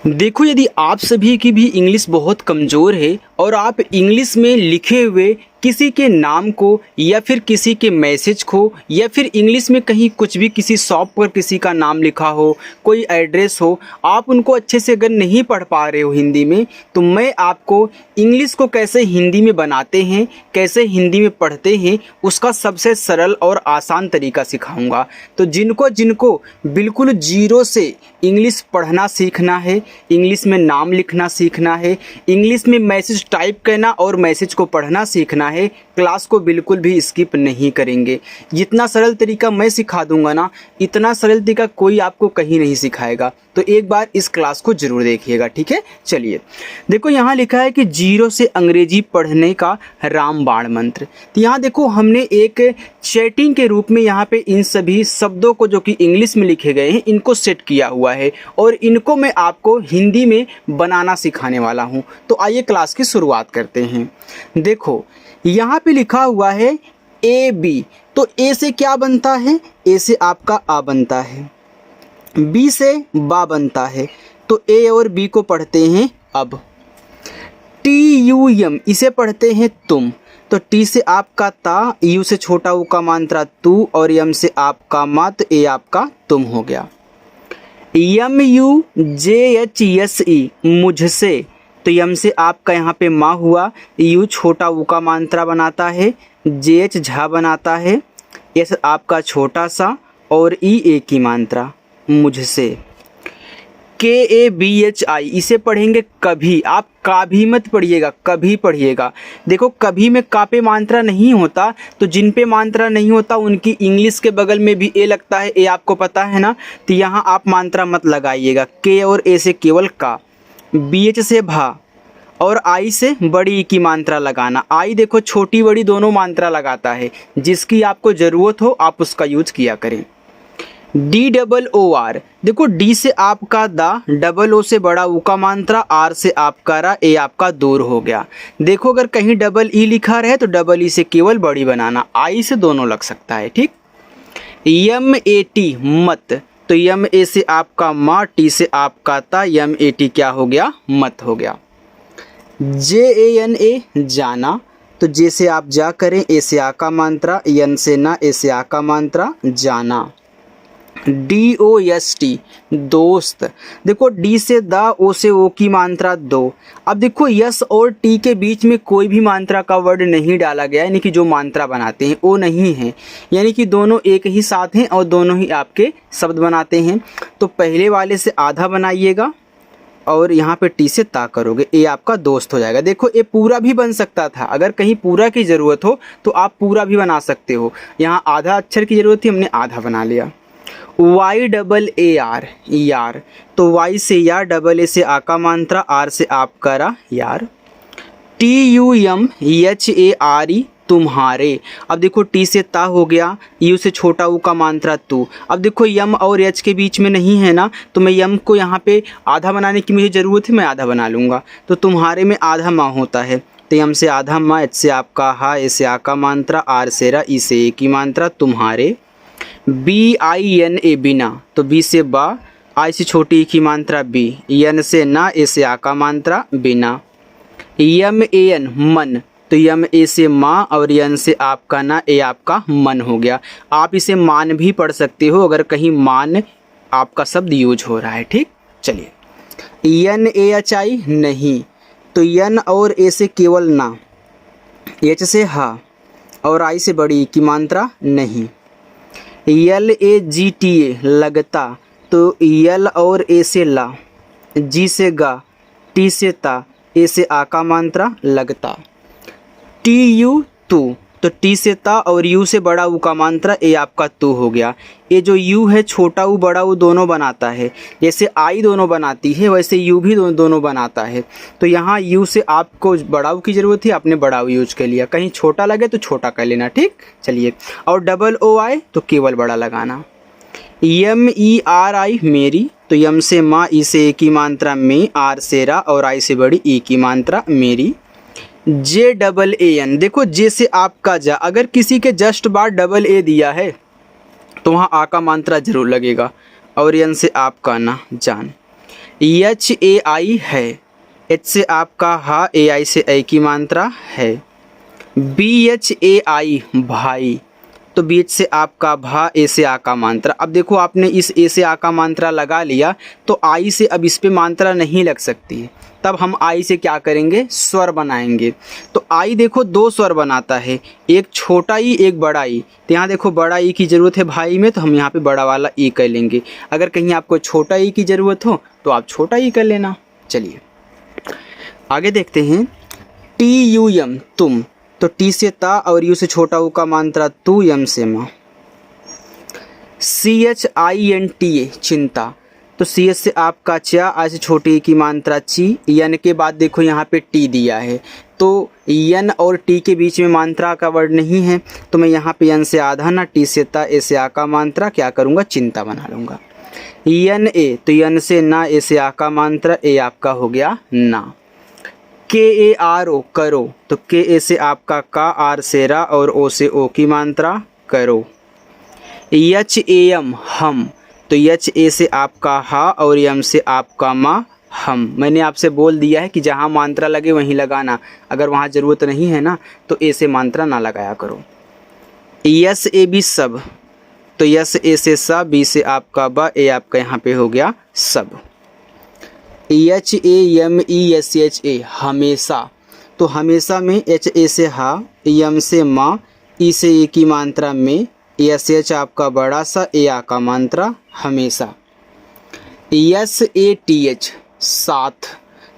देखो, यदि आप सभी की भी इंग्लिश बहुत कमज़ोर है और आप इंग्लिश में लिखे हुए किसी के नाम को या फिर किसी के मैसेज को या फिर इंग्लिश में कहीं कुछ भी किसी शॉप पर किसी का नाम लिखा हो, कोई एड्रेस हो, आप उनको अच्छे से अगर नहीं पढ़ पा रहे हो हिंदी में, तो मैं आपको इंग्लिश को कैसे हिंदी में बनाते हैं, कैसे हिंदी में पढ़ते हैं, उसका सबसे सरल और आसान तरीका सिखाऊंगा। तो जिनको जिनको बिल्कुल जीरो से इंग्लिश पढ़ना सीखना है, इंग्लिश में नाम लिखना सीखना है, इंग्लिश में मैसेज टाइप करना और मैसेज को पढ़ना सीखना है, क्लास को बिल्कुल भी स्किप नहीं करेंगे। जितना सरल तरीका मैं सिखा दूंगा ना, इतना सरल तरीका कोई आपको कहीं नहीं सिखाएगा। तो एक बार इस क्लास को जरूर देखिएगा, ठीक है। चलिए देखो, यहाँ लिखा है कि जीरो से अंग्रेजी पढ़ने का रामबाण मंत्र। तो यहाँ देखो, हमने एक चैटिंग के रूप में यहाँ पे इन सभी शब्दों को जो कि इंग्लिश में लिखे गए हैं, इनको सेट किया हुआ है और इनको मैं आपको हिंदी में बनाना सिखाने वाला हूँ। तो आइए क्लास की शुरुआत करते हैं। देखो, यहाँ पे लिखा हुआ है ए बी। तो ए से क्या बनता है? ए से आपका आ बनता है, बी से बा बनता है। तो ए और बी को पढ़ते हैं अब। टी यू यम, इसे पढ़ते हैं तुम। तो टी से आपका ता, यू से छोटा ऊ का मात्रा तू और यम से आपका मत, ए आपका तुम हो गया। यम यू जे एच एस ई, मुझसे। तो यम से आपका यहाँ पे माँ हुआ, यू छोटा ऊ का मात्रा बनाता है, जे एच झा बनाता है, एस आपका छोटा सा और ई ए की मात्रा, मुझसे। के ए बी एच आई, इसे पढ़ेंगे कभी। आप काभी मत पढ़िएगा, कभी पढ़िएगा। देखो, कभी में का पे मात्रा नहीं होता, तो जिन पे मात्रा नहीं होता उनकी इंग्लिश के बगल में भी ए लगता है, ए आपको पता है ना। तो यहाँ आप मात्रा मत लगाइएगा। के और ए से केवल का, बी एच से भा और आई से बड़ी ई की मात्रा लगाना। आई देखो छोटी बड़ी दोनों मात्रा लगाता है, जिसकी आपको ज़रूरत हो आप उसका यूज किया करें। डी डबल ओ आर, देखो डी से आपका दा, डबल ओ से बड़ा ऊ का मात्रा, आर से आपका रा, ए आपका दूर हो गया। देखो, अगर कहीं डबल ई लिखा रहे तो डबल ई से केवल बड़ी बनाना, आई से दोनों लग सकता है, ठीक। यम ए टी, मत। तो यम ए से आपका माँ, टी से आपका ता, यम ए टी क्या हो गया? मत हो गया। जे ए एन ए, जाना। तो जे से आप जा करें, ए से आ का मात्रा, एन से ना, ए से आ का मात्रा, जाना। डी ओ एस टी, दोस्त। देखो, डी से दा, ओ से ओ की मात्रा दो। अब देखो, यस और टी के बीच में कोई भी मात्रा का वर्ड नहीं डाला गया, यानी कि जो मात्रा बनाते हैं वो नहीं है, यानी कि दोनों एक ही साथ हैं और दोनों ही आपके शब्द बनाते हैं। तो पहले वाले से आधा बनाइएगा और यहाँ पे टी से ता करोगे, ए आपका दोस्त हो जाएगा। देखो, ये पूरा भी बन सकता था, अगर कहीं पूरा की ज़रूरत हो तो आप पूरा भी बना सकते हो। यहाँ आधा अक्षर की ज़रूरत थी, हमने आधा बना लिया। वाई डबल ए आर, यार। तो वाई से यार, डबल ए से आ का मात्रा, आर से आप करा, यार। T U M H A R E, तुम्हारे। अब देखो, टी से ता हो गया, यू से छोटा ऊ का मात्रा तू। अब देखो, यम और एच के बीच में नहीं है ना, तो मैं यम को यहाँ पे आधा बनाने की मुझे ज़रूरत है, मैं आधा बना लूँगा। तो तुम्हारे में आधा माँ होता है, तो यम से आधा माँ, एच से आपका हा, ए से आ का मात्रा, आर से रा, ई से ए की मात्रा, तुम्हारे। बी आई एन ए, बिना। तो बी से बा, आई से छोटी ई की मात्रा बी, एन से ना, ए से आ का मात्रा, बिना। यम ए एन, मन। तो यम ए से माँ और यन से आपका ना, ए आपका मन हो गया। आप इसे मान भी पढ़ सकते हो अगर कहीं मान आपका शब्द यूज हो रहा है, ठीक। चलिए, यन ए एच आई, नहीं। तो यन और ए से केवल ना, एच से हा और आई से बड़ी की मात्रा, नहीं। यल ए जी टी ए, लगता। तो यल और ए से ला, जी से गा, टी से ता, ए से आ का मात्रा, लगता। टी यू, तू। तो टी से ता और यू से बड़ा ऊ का मात्रा, ए आपका तू हो गया। ये जो यू है, छोटा ऊ बड़ा ऊ दोनों बनाता है, जैसे आई दोनों बनाती है वैसे यू भी दोनों बनाता है। तो यहाँ यू से आपको बड़ा ऊ की ज़रूरत थी, आपने बड़ा ऊ यूज कर लिया। कहीं छोटा लगे तो छोटा कर लेना, ठीक। चलिए, और डबल ओ आए तो केवल बड़ा लगाना। यम ई आर आई, मेरी। तो यम से माँ, ई से ए की मात्रा में, आर से रा और आई से बड़ी ई की मात्रा, मेरी। जे डबल ए एन, देखो जे से आपका जा, अगर किसी के जस्ट बाद डबल ए दिया है तो वहाँ आ का मात्रा जरूर लगेगा, और एन से आपका ना, जान। एच ए आई है, एच से आपका हा, ए आई से ऐ की मात्रा है। बी एच ए आई भाई, तो बी एच से आपका भा, ए से आ का मात्रा। अब देखो आपने इस ए से आ का मात्रा लगा लिया तो आई से अब इस पे मात्रा नहीं लग सकती है, तब हम आई से क्या करेंगे, स्वर बनाएंगे। तो आई देखो दो स्वर बनाता है, एक छोटा ई एक बड़ा ई। तो यहाँ देखो बड़ा ई की ज़रूरत है भाई में, तो हम यहाँ पे बड़ा वाला ई कर लेंगे। अगर कहीं आपको छोटा ई की ज़रूरत हो तो आप छोटा ई कर लेना। चलिए आगे देखते हैं। टी यू एम तुम, तो टी से ता और यू से छोटा ऊ का मात्रा तू, यम से माँ। C H I N T A चिंता, तो सी एच से आपका चा, आई से छोटी की मात्रा ची, यन के बाद देखो यहाँ पे टी दिया है, तो यन और टी के बीच में मात्रा का वर्ड नहीं है, तो मैं यहाँ पे यन से आधा ना, टी से ता, ए से आ का मात्रा क्या करूँगा, चिंता बना लूँगा। यन ए, तो यन से ना, ए से आ का मात्रा, ए आपका हो गया ना। के ए आर ओ करो, तो के ए से आपका का, आर से रा और ओ से ओ की मात्रा करो। एच ए एम हम, तो एच ए से आपका हा और एम से आपका मा, हम। मैंने आपसे बोल दिया है कि जहाँ मात्रा लगे वहीं लगाना, अगर वहाँ ज़रूरत नहीं है ना तो ए से मात्रा ना लगाया करो। यस ए बी सब, तो यस ए से सा, बी से आपका बा, ए आपका यहाँ पे हो गया सब। H A M E S H A हमेशा, तो हमेशा में एच ए से हा, एम से माँ, ई से ए की मात्रा में, एस एच आपका बड़ा सा, ए आ का मात्रा हमेशा। एस ए टी एच साथ,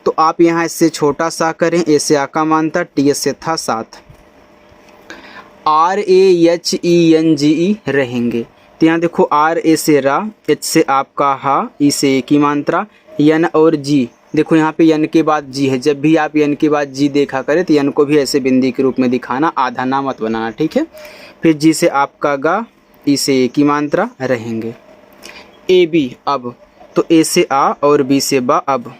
तो आप यहाँ इससे छोटा सा करें, ए से आ का मात्रा, टी एच से था साथ। R A H E N G E रहेंगे, तो यहाँ देखो आर ए से रा, एच से आपका हा, ई से ए की मात्रा, यन और जी, देखो यहाँ पे यन के बाद जी है। जब भी आप यन के बाद जी देखा करें तो यन को भी ऐसे बिंदी के रूप में दिखाना, आधा ना मत बनाना, ठीक है। फिर जी से आपका गा, ई से ए की मात्रा रहेंगे। ए बी अब, तो ए से आ और बी से बा अब।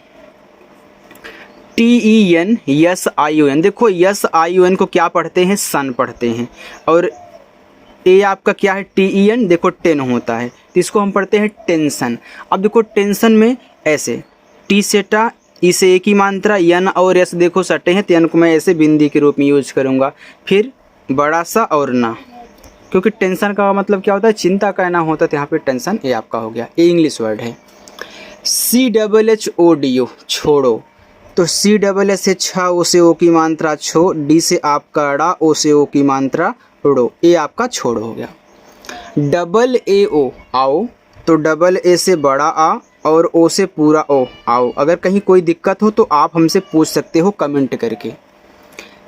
T E N S I O N, देखो यस आई ओ एन को क्या पढ़ते हैं, सन पढ़ते हैं, और ए आपका क्या है, टी ई एन, देखो टेन होता है, तो इसको हम पढ़ते हैं टेंशन। अब देखो टेंशन में ऐसे टी से टा, ई से ए की मात्रा, यन और यस देखो सटे हैं, तो यन को मैं ऐसे बिंदी के रूप में यूज करूँगा। फिर बड़ा सा और ना, क्योंकि टेंशन का मतलब क्या होता है, चिंता का ना होता है, तो यहाँ पे टेंशन ए आपका हो गया, ए इंग्लिश वर्ड है। C double H O D O छोड़ो, तो सी डबल एच से छा, ओ से ओ की मात्रा छो, डी से आपका ड़ा, ओ से ओ की मात्रा ड़ो, ए आपका छोड़ हो गया। डबल ए ओ आओ, तो डबल ए से बड़ा आ और ओ से पूरा ओ आओ। अगर कहीं कोई दिक्कत हो तो आप हमसे पूछ सकते हो कमेंट करके।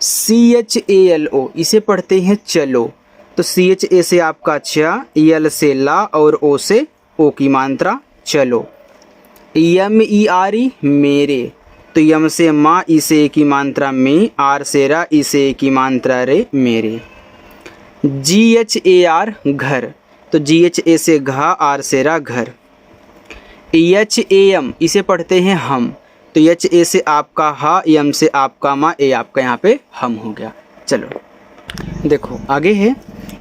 सी एच ए एल ओ, इसे पढ़ते हैं चलो, तो सी एच ए से आपका चा, एल से ला और ओ से ओ की मात्रा चलो। यम ई आर ई मेरे, तो यम से माँ, ई से ए की मात्रा में, आर से रा, ई से ए की मात्रा रे मेरे। जी एच ए आर घर, तो जी एच ए से घा, आर से रा घर। एच ए एम, इसे पढ़ते हैं हम, तो एच ए से आपका हा, एम से आपका मा, ए आपका यहाँ पे हम हो गया। चलो देखो आगे है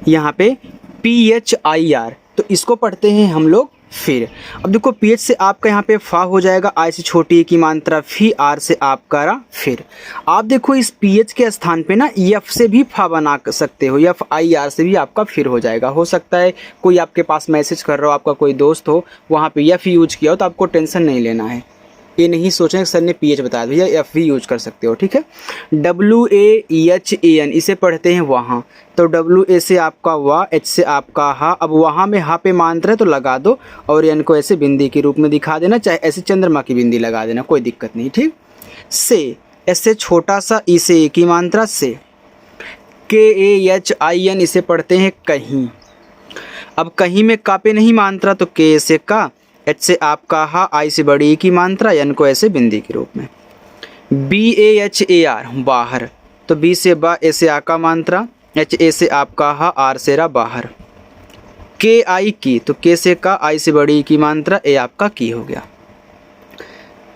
यहाँ पे पी एच आई आर, तो इसको पढ़ते हैं हम लोग फिर। अब देखो पी एच से आपका यहाँ पे फा हो जाएगा, आई से छोटी की मात्रा फी, आर से आपका रा फिर। आप देखो इस पी एच के स्थान पे ना एफ से भी फा बना सकते हो, एफ आई आर से भी आपका फिर हो जाएगा। हो सकता है कोई आपके पास मैसेज कर रहा हो, आपका कोई दोस्त हो, वहाँ पे एफ यूज किया हो, तो आपको टेंशन नहीं लेना है, ये नहीं सोचें कि सर ने पी एच बताया, भैया एफ भी यूज कर सकते हो, ठीक है। W A H A N, इसे पढ़ते हैं वहाँ, तो डब्ल्यू ए से आपका वाह, एच से आपका हा। अब वहाँ में हा पे मात्रा है तो लगा दो, और एन को ऐसे बिंदी के रूप में दिखा देना, चाहे ऐसे चंद्रमा की बिंदी लगा देना, कोई दिक्कत नहीं, ठीक। से, ऐसे छोटा सा, ई से ए की मात्रा से। के ए एच आई एन, इसे पढ़ते हैं कहीं। अब कहीं में का पे नहीं मात्रा, तो के से का, एच से आपका हा, आई से बड़ी की मात्रा, एन को ऐसे बिंदी के रूप में। B A H A R बाहर, तो बी से बा, ए से आ का मात्रा, एच ए से आपका हा, आर से रा बाहर। के आई की, तो के से का, आई से बड़ी की मात्रा, ए आपका की हो गया।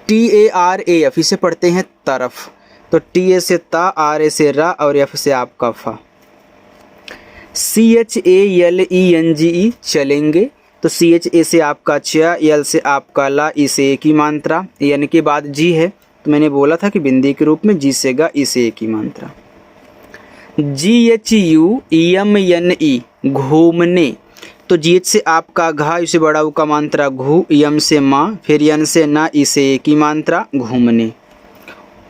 T A R A F, इसे पढ़ते हैं तरफ, तो टी ए से ता, आर ए से रा और एफ से आपका फा। C H A L E N G E चलेंगे, तो CHA से आपका च, यल से आपका ला, ई से एक ही मात्रा, यन के बाद जी है तो मैंने बोला था कि बिंदी के रूप में, जी से गा, ई से एक ही मात्रा। GHUEMNE घूमने, तो GH से आपका घा, इसे बड़ा ऊ का मात्रा घू, यम से माँ, फिर यन से ना, ई से एक ही मात्रा घूमने।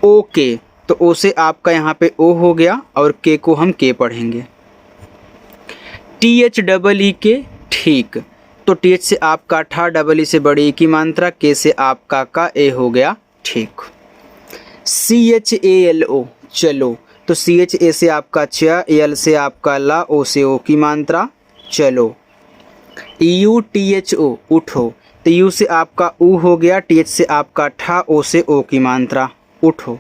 ओके, तो ओ से आपका यहाँ पे ओ हो गया और के को हम के पढ़ेंगे। THEE ठीक, तो TH से आपका ठा, डबल ई से बड़ी ई की मात्रा, के से आपका का, ए हो गया ठीक। CHALO चलो, तो CHA से आपका च, यल से आपका ला, ओ से ओ की मात्रा चलो। UTHO उठो, तो यू से आपका ऊ हो गया, TH से आपका ठा, ओ से ओ की मात्रा उठो।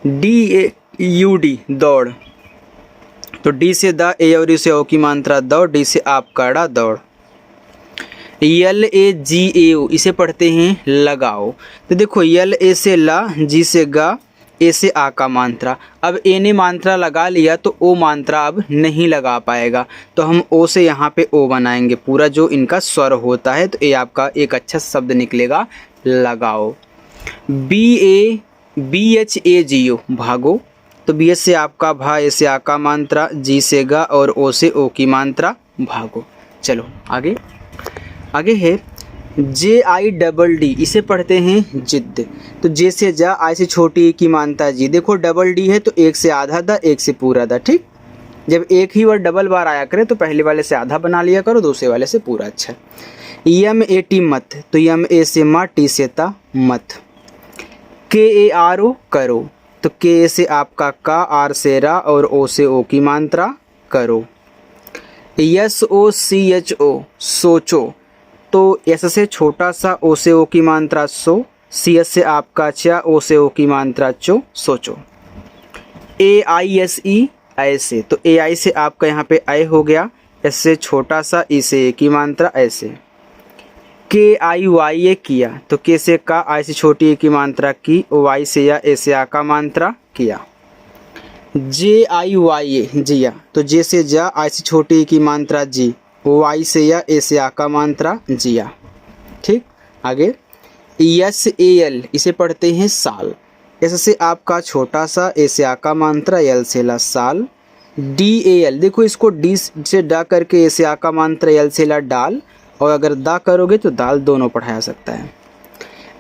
DAUD दौड़, तो डी से द, ए और यू से ओ की मात्रा दौड़, डी से आपका डा दौड़। LAGAO इसे पढ़ते हैं लगाओ, तो देखो यल ए से ला, जी से गा, ए से आ का मात्रा। अब ए ने मात्रा लगा लिया तो ओ मात्रा अब नहीं लगा पाएगा, तो हम ओ से यहाँ पे ओ बनाएंगे पूरा जो इनका स्वर होता है, तो ए आपका एक अच्छा शब्द निकलेगा लगाओ। BHAGO भागो, तो BH से आपका भा, ए से आ का मात्रा, जी से गा और ओ से ओ की मात्रा भागो। चलो आगे है JIDD इसे पढ़ते हैं जिद, तो जे से जा, आई से छोटी की मानता जी। देखो डबल डी है तो एक से आधा दा, एक से पूरा दा, ठीक। जब एक ही वर्ड डबल बार आया करे तो पहले वाले से आधा बना लिया करो, दूसरे वाले से पूरा। अच्छा, MAT मत, तो MA से मा, टी से ता मत। KARO करो, तो के से आपका का, आर से रा और ओ से ओ की मात्रा करो। SOCHO सोचो, तो एस से छोटा सा, ओ से ओ की मात्रा सो, CS से आपका चा, ओ से ओ की मात्रा चो, सोचो। AISE ऐसे, तो AI से आपका यहाँ पे आई हो गया, एस से छोटा सा, ई से ए की मात्रा ऐसे। KIYA किया, तो के से का, आई से छोटी ए की मात्रा की, वाई से या, ए से आ का मात्रा किया। JIYA जिया, तो जे से जा, आई से छोटी ए की मात्रा जी, वाई से या, ए से आ का मात्रा जिया, ठीक। आगे SAL इसे पढ़ते हैं साल, एस से आपका छोटा सा, ए से आ का मात्रा, यल से ला साल। DAL देखो इसको डी से डा करके, ए से आ का मात्रा, यल से ला डाल, और अगर दा करोगे तो दाल दोनों पढ़ाया सकता है।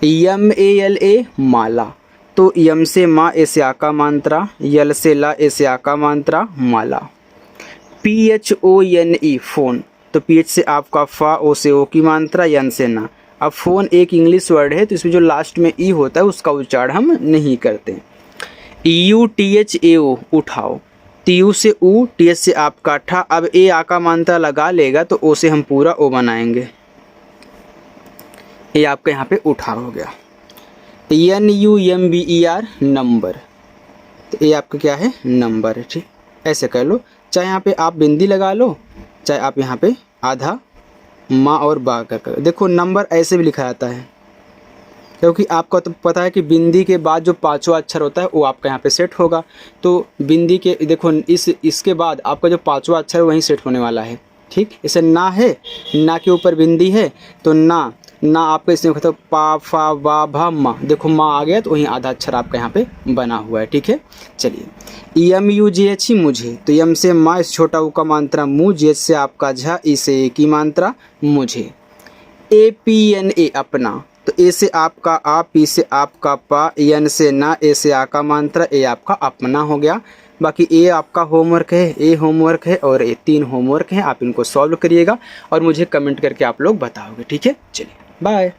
MALA माला, तो यम से मा, ए से आ का मात्रा, यल से ला, ए से आ का मात्रा माला। PHONE फोन, तो PH से आपका फा, ओ से ओ की मात्रा, यन से ना। अब फ़ोन एक इंग्लिश वर्ड है तो इसमें जो लास्ट में ई होता है उसका उच्चारण हम नहीं करते। UTHAO उठाओ, TU से ऊ, TH से आपका ठा, अब ए आ का मात्रा लगा लेगा तो ओ से हम पूरा ओ बनाएंगे। ये आपका यहाँ पे उठा हो गया। NUMBER नंबर, तो ये आपका क्या है, नंबर है, ठीक। ऐसे कर लो, चाहे यहाँ पे आप बिंदी लगा लो, चाहे आप यहाँ पे आधा माँ और बा कर। देखो नंबर ऐसे भी लिखा जाता है, क्योंकि आपको तो पता है कि बिंदी के बाद जो पांचवा अक्षर होता है वो आपका यहाँ पे सेट होगा, तो बिंदी के देखो इसके बाद आपका जो पांचवा अक्षर वहीं सेट होने वाला है, ठीक। इसे ना है, ना के ऊपर बिंदी है तो ना आपका इसमें मतलब पा, फा, वा, भा, मा, देखो माँ आ गया तो वहीं आधा अक्षर आपका यहाँ पे बना हुआ है, ठीक है। चलिए MUGH मुझे, तो यम से माँ, इस छोटा ऊ का मात्रा मुँह, जे से आपका झा, ई से ए की मात्रा मुझे। APNA अपना, तो ए से आपका आ, पी से आपका पा, एन से ना, ए से आ का मात्रा, ए आपका अपना हो गया। बाकी ए आपका होमवर्क है, ए होमवर्क है और ए 3 होमवर्क है, आप इनको सॉल्व करिएगा और मुझे कमेंट करके आप लोग बताओगे, ठीक है। चलिए बाय।